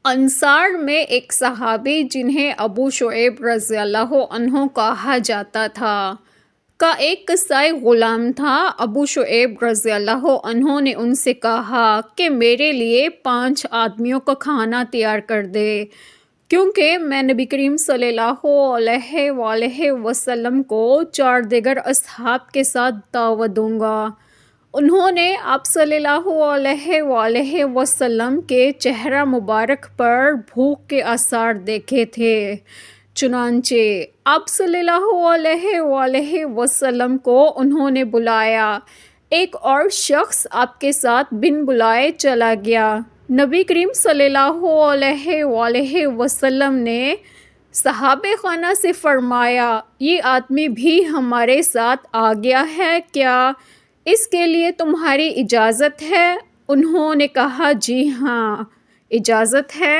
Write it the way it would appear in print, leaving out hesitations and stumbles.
انصار میں ایک صحابی جنہیں ابو شعیب رضی اللہ عنہ کہا جاتا تھا کا ایک قصائی غلام تھا۔ ابو شعیب رضی اللہ عنہ نے ان سے کہا کہ میرے لیے 5 آدمیوں کا کھانا تیار کر دے، کیونکہ میں نبی کریم صلی اللہ علیہ وآلہ وسلم کو 4 دیگر اصحاب کے ساتھ دعوت دوں گا۔ انہوں نے آپ صلی اللہ علیہ وآلہ وسلم کے چہرہ مبارک پر بھوک کے آثار دیکھے تھے، چنانچہ آپ صلی اللہ علیہ وآلہ وسلم کو انہوں نے بلایا۔ ایک اور شخص آپ کے ساتھ بن بلائے چلا گیا۔ نبی کریم صلی اللہ علیہ وآلہ وسلم نے صحابہ خانہ سے فرمایا، یہ آدمی بھی ہمارے ساتھ آ گیا ہے کیا؟ اس کے لیے تمہاری اجازت ہے؟ انہوں نے کہا جی ہاں، اجازت ہے۔